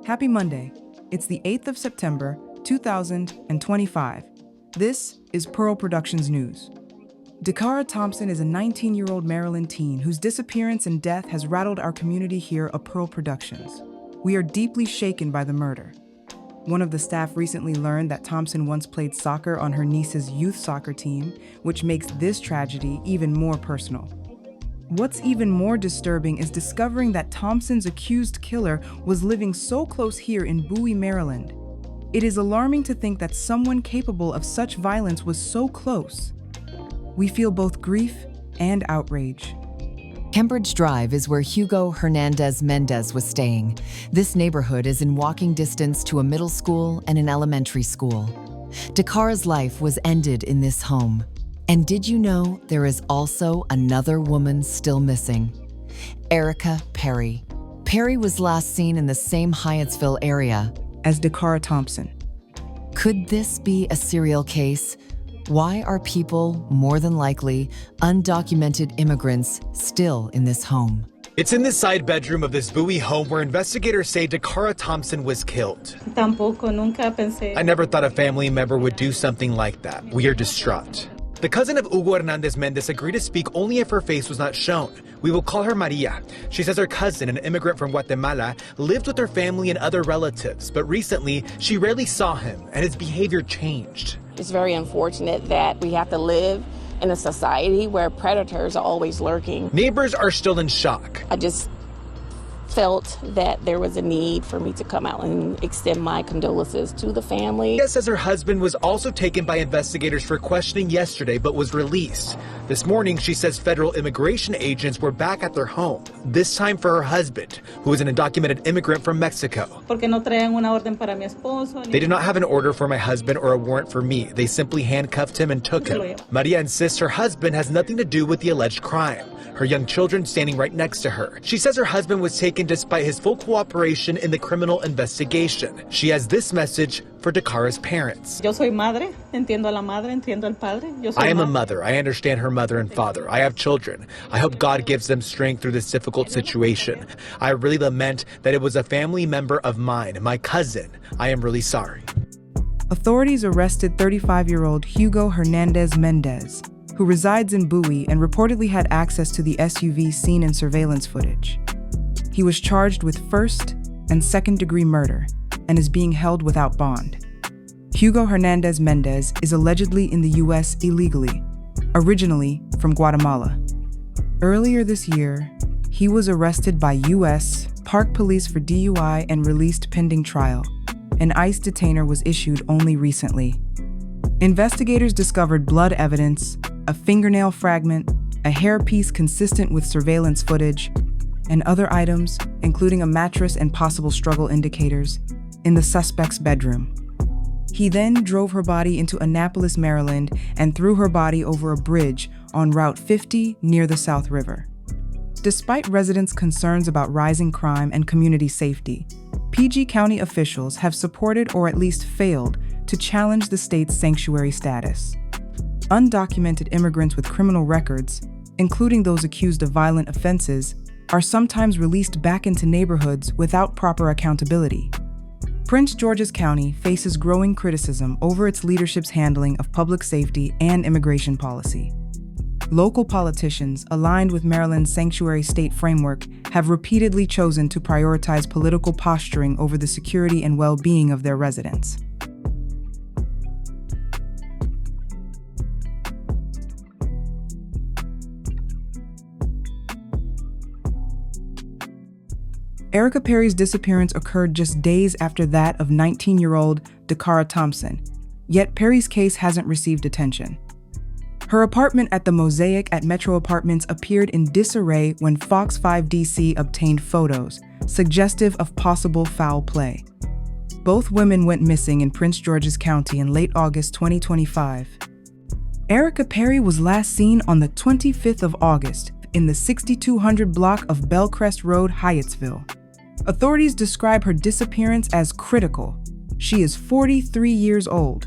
Happy Monday. It's the 8th of September, 2025. This is Pearl Productions News. Dakara Thompson is a 19-year-old Maryland teen whose disappearance and death has rattled our community here at Pearl Productions. We are deeply shaken by the murder. One of the staff recently learned that Thompson once played soccer on her niece's youth soccer team, which makes this tragedy even more personal. What's even more disturbing is discovering that Thompson's accused killer was living so close here in Bowie, Maryland. It is alarming to think that someone capable of such violence was so close. We feel both grief and outrage. Cambridge Drive is where Hugo Hernandez Mendez was staying. This neighborhood is in walking distance to a middle school and an elementary school. Dakara's life was ended in this home. And did you know there is also another woman still missing? Erica Perry. Perry was last seen in the same Hyattsville area As Dakara Thompson. Could this be a serial case? Why are people, more than likely, undocumented immigrants, still in this home? It's in the side bedroom of this Bowie home where investigators say Dakara Thompson was killed. Nunca pensé. I never thought a family member would do something like that. We are distraught. The cousin of Hugo Hernandez Mendez agreed to speak only if her face was not shown. We will call her Maria. She says her cousin, an immigrant from Guatemala, lived with her family and other relatives, but recently she rarely saw him and his behavior changed. It's very unfortunate that we have to live in a society where predators are always lurking. Neighbors are still in shock. I just felt that there was a need for me to come out and extend my condolences to the family. Maria says her husband was also taken by investigators for questioning yesterday but was released. This morning, she says federal immigration agents were back at their home, this time for her husband, who is an undocumented immigrant from Mexico. Porque no traían una orden para mi esposo. They did not have an order for my husband or a warrant for me. They simply handcuffed him and took him. Maria insists her husband has nothing to do with the alleged crime. Her young children standing right next to her. She says her husband was taken despite his full cooperation in the criminal investigation. She has this message for Dakara's parents. Yo soy madre, entiendo a la madre, entiendo al padre. I am a mother. I understand her mother and father. I have children. I hope God gives them strength through this difficult situation. I really lament that it was a family member of mine, my cousin. I am really sorry. Authorities arrested 35-year-old Hugo Hernandez Mendez, who resides in Bowie and reportedly had access to the SUV seen in surveillance footage. He was charged with first and second-degree murder and is being held without bond. Hugo Hernandez Mendez is allegedly in the U.S. illegally, originally from Guatemala. Earlier this year, he was arrested by U.S. Park Police for DUI and released pending trial. An ICE detainer was issued only recently. Investigators discovered blood evidence, a fingernail fragment, a hairpiece consistent with surveillance footage, and other items, including a mattress and possible struggle indicators, in the suspect's bedroom. He then drove her body into Annapolis, Maryland, and threw her body over a bridge on Route 50 near the South River. Despite residents' concerns about rising crime and community safety, PG County officials have supported or at least failed to challenge the state's sanctuary status. Undocumented immigrants with criminal records, including those accused of violent offenses, are sometimes released back into neighborhoods without proper accountability. Prince George's County faces growing criticism over its leadership's handling of public safety and immigration policy. Local politicians aligned with Maryland's sanctuary state framework have repeatedly chosen to prioritize political posturing over the security and well-being of their residents. Erica Perry's disappearance occurred just days after that of 19-year-old Dakara Thompson, yet Perry's case hasn't received attention. Her apartment at the Mosaic at Metro Apartments appeared in disarray when Fox 5 DC obtained photos suggestive of possible foul play. Both women went missing in Prince George's County in late August 2025. Erica Perry was last seen on the 25th of August in the 6200 block of Bellcrest Road, Hyattsville. Authorities describe her disappearance as critical. She is 43 years old.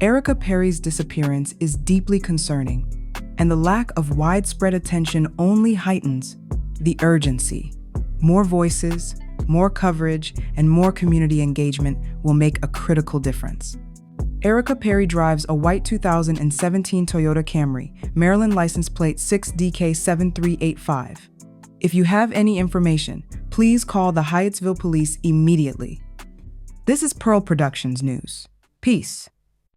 Erica Perry's disappearance is deeply concerning, and the lack of widespread attention only heightens the urgency. More voices, more coverage, and more community engagement will make a critical difference. Erica Perry drives a white 2017 Toyota Camry, Maryland license plate 6DK7385. If you have any information, please call the Hyattsville Police immediately. This is Pearl Productions News. Peace.